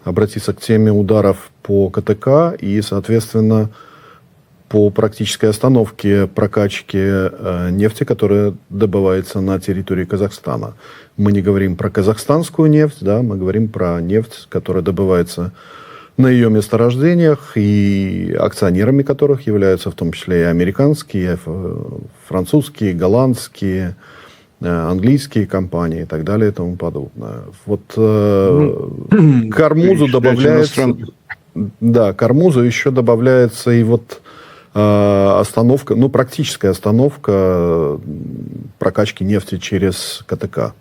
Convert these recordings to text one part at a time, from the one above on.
обратиться к теме ударов по КТК и, соответственно, по практической остановке прокачки нефти, которая добывается на территории Казахстана. Мы не говорим про казахстанскую нефть, да, мы говорим про нефть, которая добывается на ее месторождениях, и акционерами которых являются в том числе и американские, французские, голландские, английские компании и так далее и тому подобное. Вот к Армузу добавляется... Да, к Армузу еще добавляется и вот остановка, ну, практическая остановка прокачки нефти через КТК.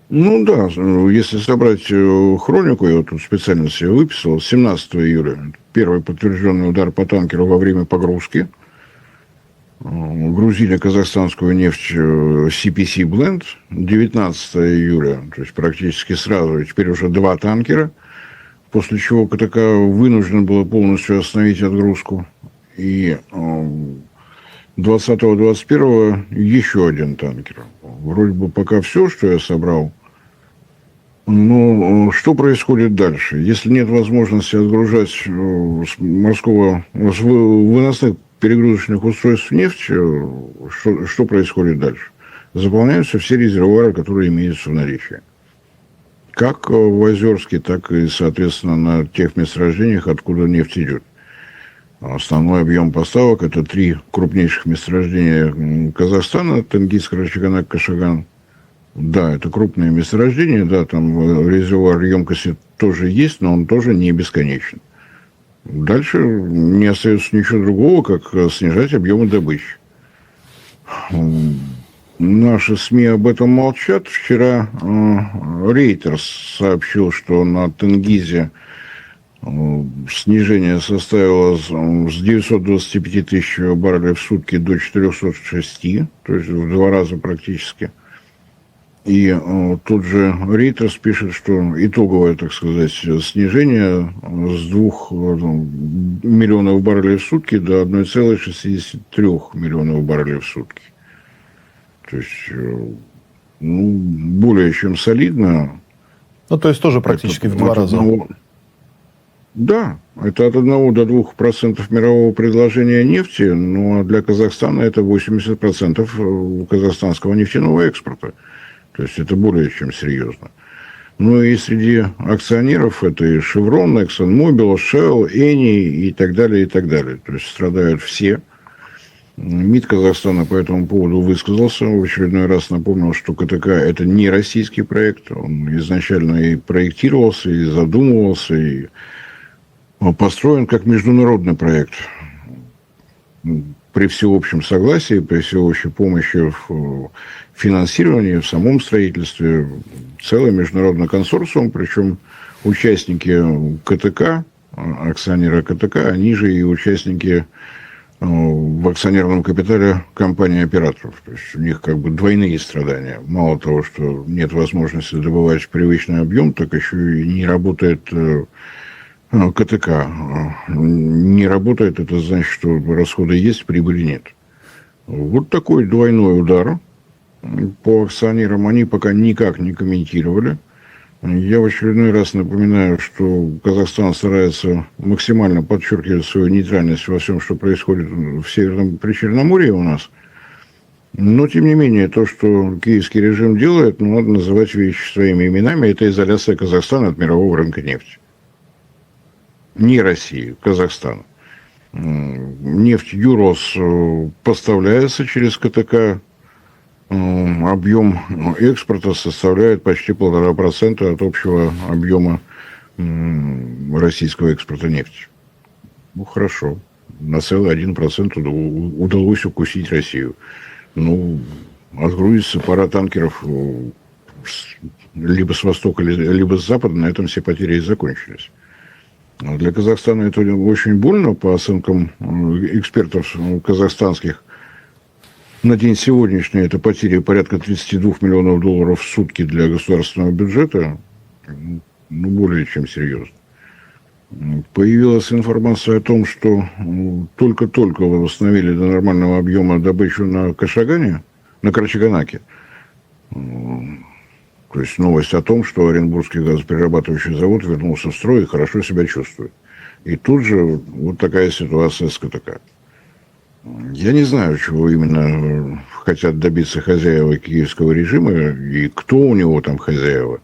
Ну да, если собрать хронику, я вот тут специально себе выписал, 17 июля первый подтвержденный удар по танкеру во время погрузки. Грузили казахстанскую нефть CPC Blend. 19 июля, то есть практически сразу, теперь уже 2 танкера, после чего КТК вынужден был полностью остановить отгрузку. И 20-21 еще один танкер. Вроде бы пока все, что я собрал. Но что происходит дальше? Если нет возможности отгружать с выносных перегрузочных устройств нефть, что происходит дальше? Заполняются все резервуары, которые имеются в наличии. Как в Озерске, так и, соответственно, на тех месторождениях, откуда нефть идет. Основной объем поставок – это 3 крупнейших месторождения Казахстана: Тенгиз, Карачаганак, Кашаган. Да, это крупные месторождения, да, там резервуар емкости тоже есть, но он тоже не бесконечен. Дальше не остается ничего другого, как снижать объемы добычи. Наши СМИ об этом молчат. Вчера Reuters сообщил, что на Тенгизе снижение составило с 925 тысяч баррелей в сутки до 406, то есть в 2 раза практически. И тут же Reuters пишет, что итоговое, так сказать, снижение с 2 миллионов баррелей в сутки до 1,63 миллионов баррелей в сутки. То есть, ну, более чем солидно. Ну, то есть, тоже практически в 2 раза. Да, это от 1 до 2% мирового предложения нефти, но для Казахстана это 80% казахстанского нефтяного экспорта. То есть, это более чем серьезно. Ну, и среди акционеров это и Chevron, ExxonMobil, Shell, Eni и так далее, и так далее. То есть, страдают все. МИД Казахстана по этому поводу высказался. В очередной раз напомнил, что КТК – это не российский проект. Он изначально и проектировался, и задумывался, и построен как международный проект. При всеобщем согласии, при всеобщей помощи в финансировании, в самом строительстве, целый международный консорциум, причем участники КТК, акционеры КТК, они же и участники в акционерном капитале компании-операторов. То есть, у них как бы двойные страдания. Мало того, что нет возможности добывать привычный объем, так еще и не работает КТК. Не работает, это значит, что расходы есть, прибыли нет. Вот такой двойной удар по акционерам. Они пока никак не комментировали. Я в очередной раз напоминаю, что Казахстан старается максимально подчеркивать свою нейтральность во всем, что происходит в Северном Причерноморье у нас. Но, тем не менее, то, что киевский режим делает, надо называть вещи своими именами. Это изоляция Казахстана от мирового рынка нефти. Не России, Казахстана. Нефть Юрос поставляется через КТК. Объем экспорта составляет почти 1,5% от общего объема российского экспорта нефти. Ну, хорошо. На целый 1% удалось укусить Россию. Ну, отгрузится пара танкеров либо с востока, либо с запада, на этом все потери и закончились. Для Казахстана это очень больно, по оценкам экспертов казахстанских. На день сегодняшний это потери порядка 32 миллионов долларов в сутки для государственного бюджета. Ну, более чем серьезно. Появилась информация о том, что только-только восстановили до нормального объема добычу на Кашагане, на Карачаганаке. То есть новость о том, что Оренбургский газоперерабатывающий завод вернулся в строй и хорошо себя чувствует. И тут же вот такая ситуация с КТК. Я не знаю, чего именно хотят добиться хозяева киевского режима и кто у него там хозяева.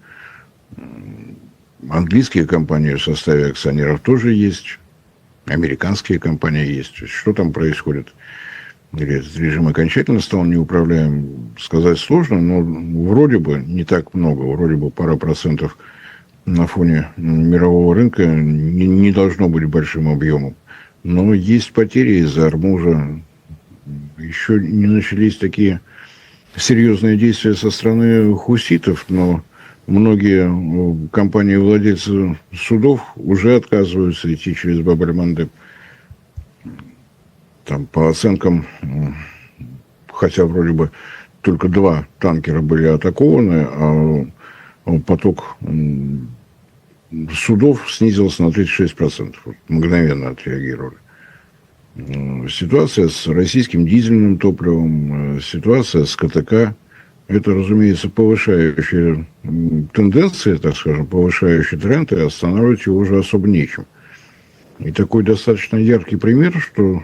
Английские компании в составе акционеров тоже есть, американские компании есть. Что там происходит? Или этот режим окончательно стал неуправляем, сказать сложно, но вроде бы не так много, вроде бы пара процентов на фоне мирового рынка не должно быть большим объемом. Но есть потери из-за Ормуза. Еще не начались такие серьезные действия со стороны хуситов, но многие компании-владельцы судов уже отказываются идти через Баб-эль-Мандеб. Там, по оценкам, хотя вроде бы только 2 танкера были атакованы, а поток судов снизился на 36%. Вот, мгновенно отреагировали. Ситуация с российским дизельным топливом, ситуация с КТК, это, разумеется, повышающая тенденции, так скажем, повышающий тренд, и останавливать его уже особо нечем. И такой достаточно яркий пример, что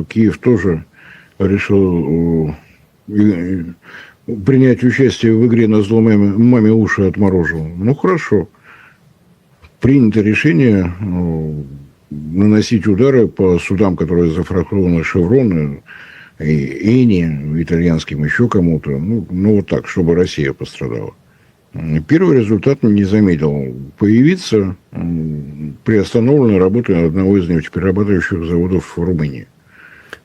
Киев тоже решил принять участие в игре на зло маме уши отморожил. Ну, хорошо. Принято решение наносить удары по судам, которые зафрахтованы Шеврон и Эни, итальянским еще кому-то. Ну, вот так, чтобы Россия пострадала. Первый результат не замедлил появиться приостановленная работа одного из нефтеперерабатывающих заводов в Румынии.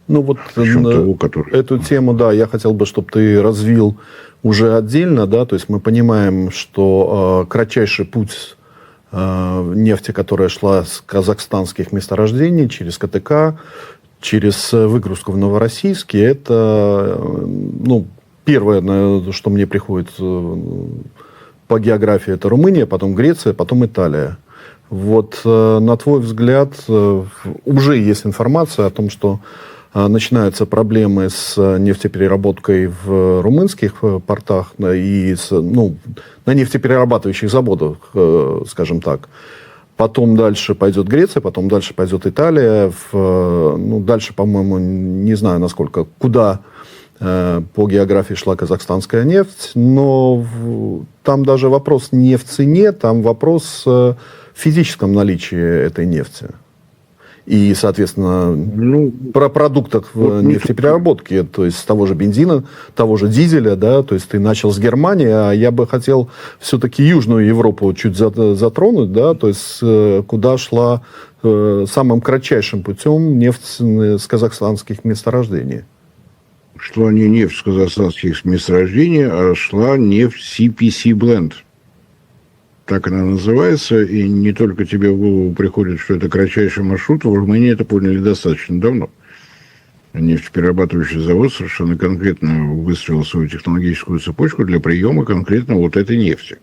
Ну вот эту тему, да, я хотел бы, чтобы ты развил уже отдельно, да, то есть мы понимаем, что кратчайший путь нефти, которая шла с казахстанских месторождений через КТК, через выгрузку в Новороссийске, это, ну, первое, что мне приходит по географии, это Румыния, потом Греция, потом Италия. Вот, на твой взгляд, уже есть информация о том, что начинаются проблемы с нефтепереработкой в румынских портах и на нефтеперерабатывающих заводах, скажем так. Потом дальше пойдет Греция, потом дальше пойдет Италия. Дальше, по-моему, не знаю, куда по географии шла казахстанская нефть, но там даже вопрос не в цене, там вопрос в физическом наличии этой нефти. И, соответственно, про продуктах нефтепереработки, то есть того же бензина, того же дизеля, да, то есть ты начал с Германии, а я бы хотел все-таки Южную Европу чуть затронуть, да, то есть куда шла самым кратчайшим путем нефть с казахстанских месторождений. Шла не нефть с казахстанских месторождений, а шла нефть CPC Blend. Так она называется, и не только тебе в голову приходит, что это кратчайший маршрут, в Румынии это поняли достаточно давно. Нефтеперерабатывающий завод совершенно конкретно выстроил свою технологическую цепочку для приема конкретно вот этой нефти.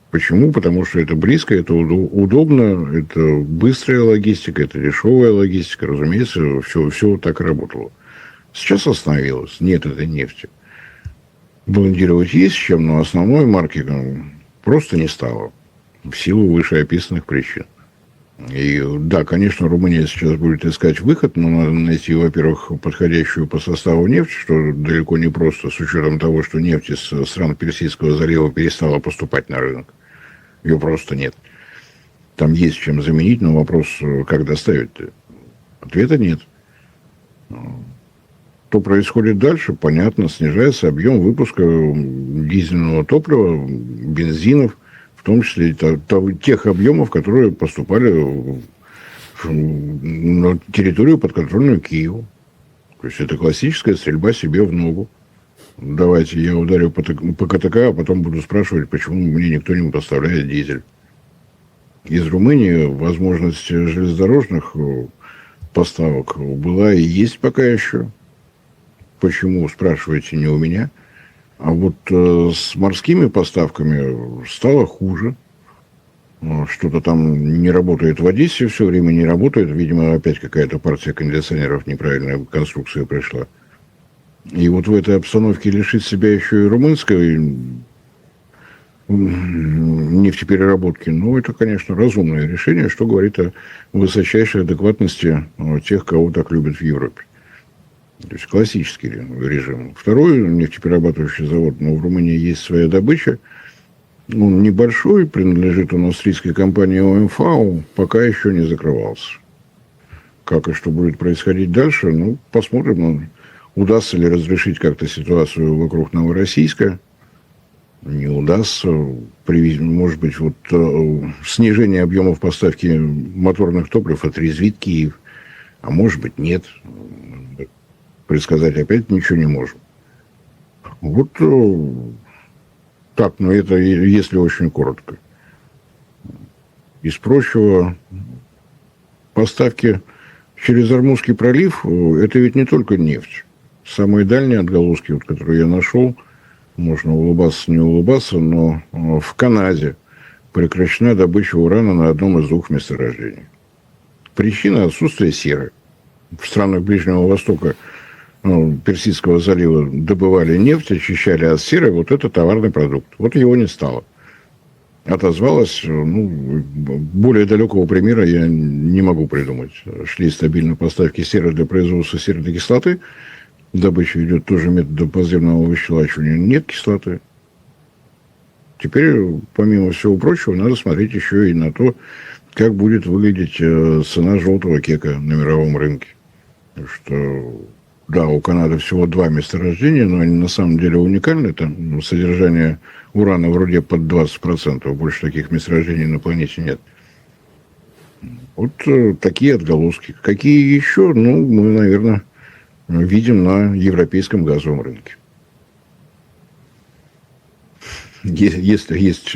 Почему? Потому что это близко, это удобно, это быстрая логистика, это дешевая логистика, разумеется, все вот так и работало. Сейчас остановилось, нет этой нефти. Блендировать есть с чем, но основной марки просто не стало. В силу вышеописанных причин. И да, конечно, Румыния сейчас будет искать выход, но надо найти, во-первых, подходящую по составу нефть, что далеко не просто, с учетом того, что нефть из стран Персидского залива перестала поступать на рынок. Ее просто нет. Там есть чем заменить, но вопрос, как доставить-то? Ответа нет. Что происходит дальше, понятно, снижается объем выпуска дизельного топлива, бензинов, в том числе тех объемов, которые поступали на территорию, подконтрольную Киеву. То есть это классическая стрельба себе в ногу. Давайте я ударю по КТК, а потом буду спрашивать, почему мне никто не поставляет дизель. Из Румынии возможность железнодорожных поставок была и есть пока еще. Почему, спрашиваете, не у меня. А вот с морскими поставками стало хуже. Что-то там не работает в Одессе, все время не работает. Видимо, опять какая-то партия кондиционеров неправильной конструкции пришла. И вот в этой обстановке лишить себя еще и румынской нефтепереработки. Ну, это, конечно, разумное решение, что говорит о высочайшей адекватности тех, кого так любят в Европе. То есть классический режим. Второй нефтеперерабатывающий завод, но в Румынии есть своя добыча. Он небольшой, принадлежит он австрийской компании ОМВ, пока еще не закрывался. Как и что будет происходить дальше, ну, посмотрим, удастся ли разрешить как-то ситуацию вокруг Новороссийска. Не удастся. Может быть, вот снижение объемов поставки моторных топлив отрезвит Киев. А может быть, нет. Предсказать опять ничего не можем. Вот так, но это если очень коротко. Из прочего, поставки через Ормузский пролив, это ведь не только нефть. Самые дальние отголоски, вот, которые я нашел, можно улыбаться, не улыбаться, но в Канаде прекращена добыча урана на одном из двух месторождений. Причина – отсутствие серы. В странах Ближнего Востока, Персидского залива добывали нефть, очищали от серы, вот это товарный продукт. Вот его не стало. Отозвалось, более далекого примера я не могу придумать. Шли стабильно поставки серы для производства серной кислоты, добыча идет тоже методом подземного выщелачивания, нет кислоты. Теперь, помимо всего прочего, надо смотреть еще и на то, как будет выглядеть цена желтого кека на мировом рынке. Что, да, у Канады всего 2 месторождения, но они на самом деле уникальны. Там содержание урана вроде под 20%. Больше таких месторождений на планете нет. Вот такие отголоски. Какие еще? Мы, наверное, видим на европейском газовом рынке. Если есть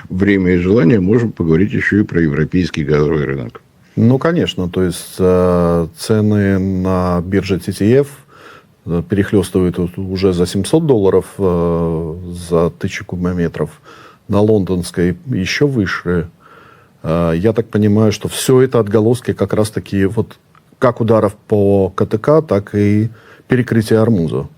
время и желание, можем поговорить еще и про европейский газовый рынок. Ну, конечно. То есть цены на бирже TTF перехлестывают уже за $700 за 1000 кубометров. На лондонской еще выше. Я так понимаю, что все это отголоски как раз-таки вот как ударов по КТК, так и перекрытия Ормуза.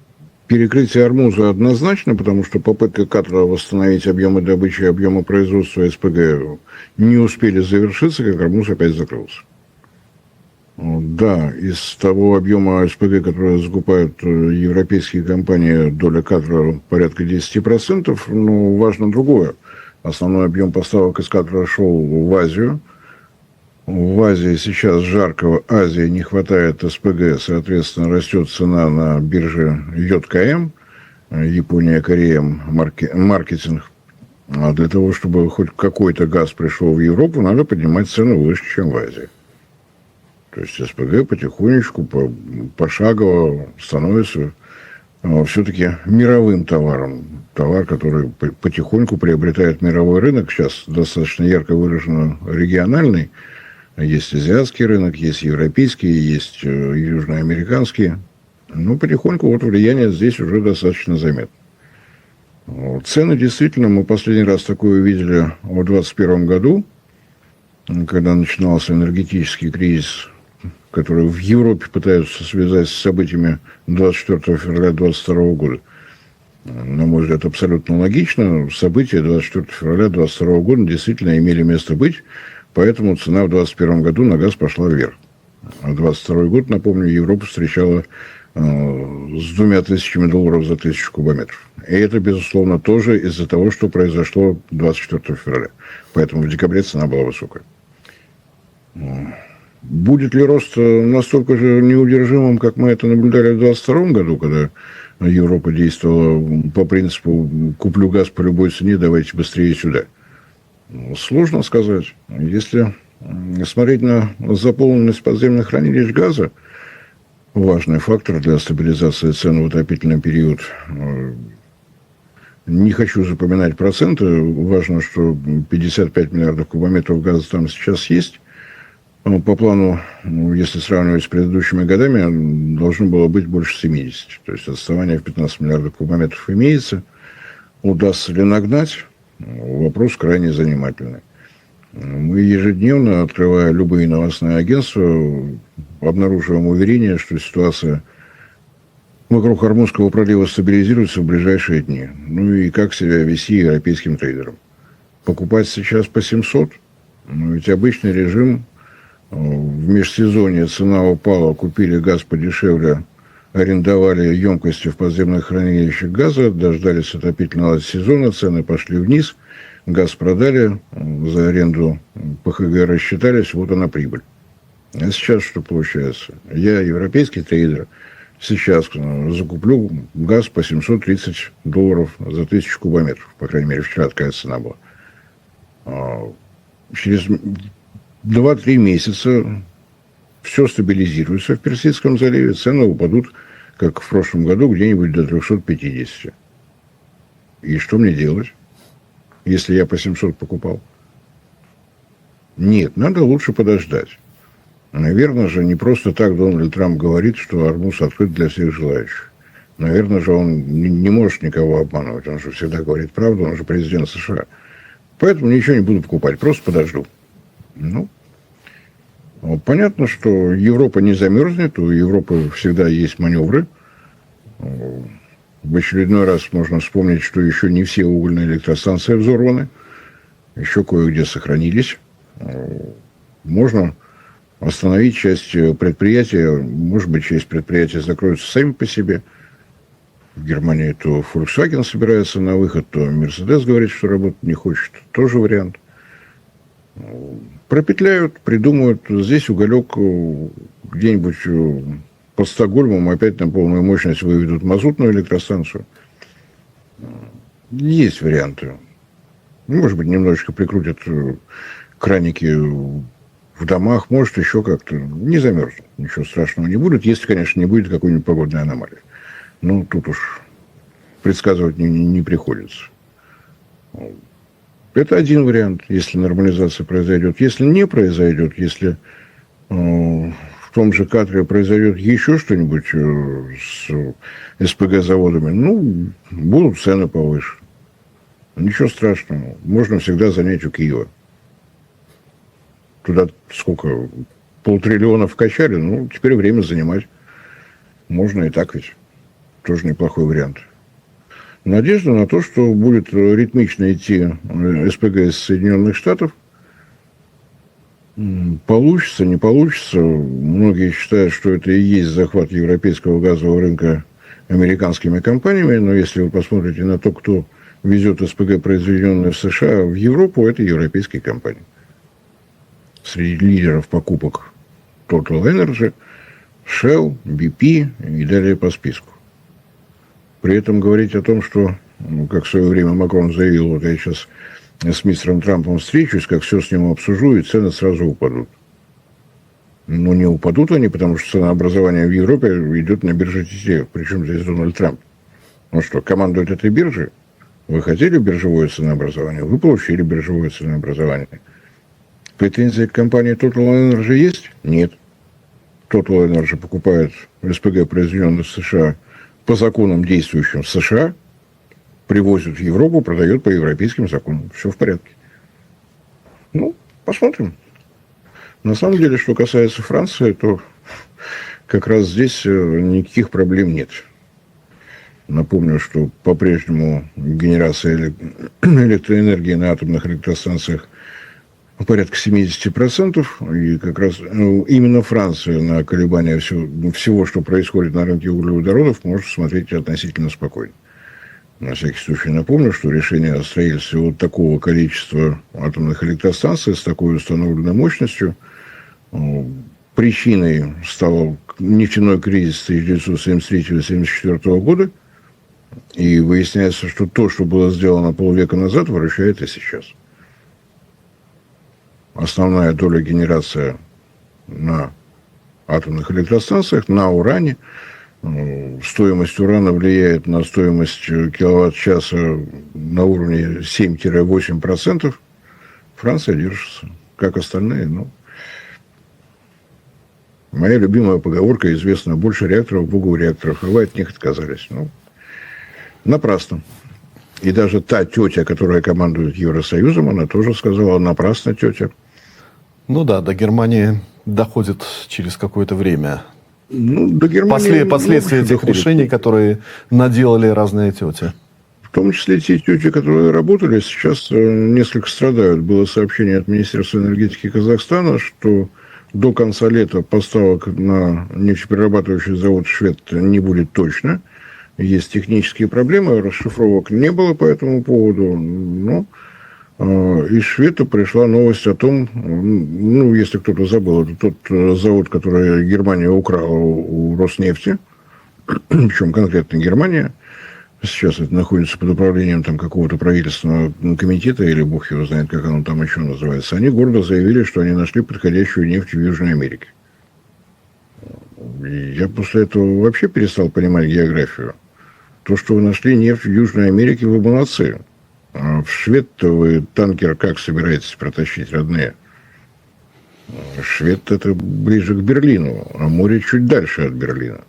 Перекрытие Ормуза однозначно, потому что попытка Катара восстановить объемы добычи и объемы производства СПГ не успели завершиться, как Ормуз опять закрылся. Да, из того объема СПГ, который закупают европейские компании, доля Катара порядка 10%, но важно другое. Основной объем поставок из Катара шел в Азию. В Азии сейчас жарко, в Азии не хватает СПГ, соответственно, растет цена на бирже ЙКМ, Япония, Корея, маркетинг. А для того, чтобы хоть какой-то газ пришел в Европу, надо поднимать цену выше, чем в Азии. То есть СПГ потихонечку, пошагово становится все-таки мировым товаром. Товар, который потихоньку приобретает мировой рынок. Сейчас достаточно ярко выражено региональный. Есть азиатский рынок, есть европейский, есть южноамериканский. Потихоньку влияние здесь уже достаточно заметно. Цены действительно, мы последний раз такое увидели в 2021 году, когда начинался энергетический кризис, который в Европе пытаются связать с событиями 24 февраля 2022 года. На мой взгляд, абсолютно логично. События 24 февраля 2022 года действительно имели место быть, поэтому цена в 2021 году на газ пошла вверх. А 2022 год, напомню, Европа встречала с $2000 за 1000 кубометров. И это, безусловно, тоже из-за того, что произошло 24 февраля. Поэтому в декабре цена была высокая. Будет ли рост настолько же неудержимым, как мы это наблюдали в 2022 году, когда Европа действовала по принципу «куплю газ по любой цене, давайте быстрее сюда»? Сложно сказать. Если смотреть на заполненность подземных хранилищ газа, важный фактор для стабилизации цен в отопительный период. Не хочу запоминать проценты. Важно, что 55 миллиардов кубометров газа там сейчас есть. По плану, если сравнивать с предыдущими годами, должно было быть больше 70. То есть отставание в 15 миллиардов кубометров имеется. Удастся ли нагнать? Вопрос крайне занимательный. Мы ежедневно, открывая любые новостные агентства, обнаруживаем уверение, что ситуация вокруг Ормузского пролива стабилизируется в ближайшие дни. Ну и как себя вести европейским трейдерам? Покупать сейчас по 700? Ну ведь обычный режим, в межсезонье цена упала, купили газ подешевле, арендовали емкости в подземных хранилищах газа, дождались отопительного сезона, цены пошли вниз, газ продали, за аренду ПХГ рассчитались, вот она прибыль. А сейчас что получается? Я, европейский трейдер, сейчас закуплю газ по $730 за 1000 кубометров. По крайней мере, вчера такая цена была. Через 2-3 месяца все стабилизируется в Персидском заливе, цены упадут, как в прошлом году, где-нибудь до 350. И что мне делать, если я по 700 покупал? Нет, надо лучше подождать. Наверное же, не просто так Дональд Трамп говорит, что Ормуз открыт для всех желающих. Наверное же, он не может никого обманывать. Он же всегда говорит правду, он же президент США. Поэтому ничего не буду покупать, просто подожду. Ну, понятно, что Европа не замерзнет, у Европы всегда есть маневры. В очередной раз можно вспомнить, что еще не все угольные электростанции взорваны, еще кое-где сохранились. Можно остановить часть предприятия, может быть, часть предприятия закроются сами по себе. В Германии то Volkswagen собирается на выход, то Mercedes говорит, что работать не хочет. Тоже вариант. Пропетляют, придумают. Здесь уголек где-нибудь под Стокгольмом опять на полную мощность выведут мазутную электростанцию. Есть варианты. Может быть, немножечко прикрутят краники в домах, может, еще как-то. Не замерзнет. Ничего страшного не будет, если, конечно, не будет какой-нибудь погодной аномалии. Ну, тут уж предсказывать не приходится. Это один вариант, если нормализация произойдет. Если не произойдет, если в том же Катаре произойдет еще что-нибудь с СПГ-заводами, ну, будут цены повыше. Ничего страшного. Можно всегда занять у Киева. Туда сколько? 500 billion вкачали, ну, теперь время занимать. Можно и так ведь. Тоже неплохой вариант. Надежда на то, что будет ритмично идти СПГ из Соединенных Штатов. Получится, не получится. Многие считают, что это и есть захват европейского газового рынка американскими компаниями. Но если вы посмотрите на то, кто везет СПГ, произведенные в США, в Европу, это европейские компании. Среди лидеров покупок Total Energy, Shell, BP и далее по списку. При этом говорить о том, что, как в свое время Макрон заявил, вот я сейчас с мистером Трампом встречусь, как все с ним обсужу, и цены сразу упадут. Но не упадут они, потому что ценообразование в Европе идет на бирже TTF. Причем здесь Дональд Трамп. Ну что, командует этой биржей? Вы хотели биржевое ценообразование? Вы получили биржевое ценообразование. Претензии к компании Total Energy есть? Нет. Total Energy покупает СПГ, произведенный в США, по законам, действующим в США, привозят в Европу, продает по европейским законам. Все в порядке. Ну, посмотрим. На самом деле, что касается Франции, то как раз здесь никаких проблем нет. Напомню, что по-прежнему генерация электроэнергии на атомных электростанциях порядка 70%. И как раз именно Франция на колебания всего, что происходит на рынке углеводородов, может смотреть относительно спокойно. На всякий случай напомню, что решение о строительстве вот такого количества атомных электростанций с такой установленной мощностью причиной стал нефтяной кризис 1973-1974 года. И выясняется, что то, что было сделано полвека назад, выручает и сейчас. Основная доля генерации на атомных электростанциях, на уране. Стоимость урана влияет на стоимость киловатт-часа на уровне 7-8%. Франция держится. Как остальные, ну. Моя любимая поговорка известна: больше реакторов, богу реакторов. И вы от них отказались. Ну, напрасно. И даже та тетя, которая командует Евросоюзом, она тоже сказала: напрасно, тетя. Ну да, до Германии доходит через какое-то время Ну, до Германии Последствия много чего этих доходит. решений, которые наделали разные тети. В том числе те тети, которые работали, сейчас несколько страдают. Было сообщение от Министерства энергетики Казахстана, что до конца лета поставок на нефтеперерабатывающий завод «Швед» не будет точно. Есть технические проблемы, расшифровок не было по этому поводу. Но из Шведа пришла новость о том, ну, если кто-то забыл, это тот завод, который Германия украла у Роснефти, причем конкретно Германия. Сейчас это находится под управлением там какого-то правительственного комитета, или бог его знает, как оно там еще называется. Они гордо заявили, что они нашли подходящую нефть в Южной Америке. И я после этого вообще перестал понимать географию. То, что вы нашли нефть в Южной Америке, вы молодцы. А в Швед-то вы танкер как собираетесь протащить, родные? Швед это ближе к Берлину, а море чуть дальше от Берлина.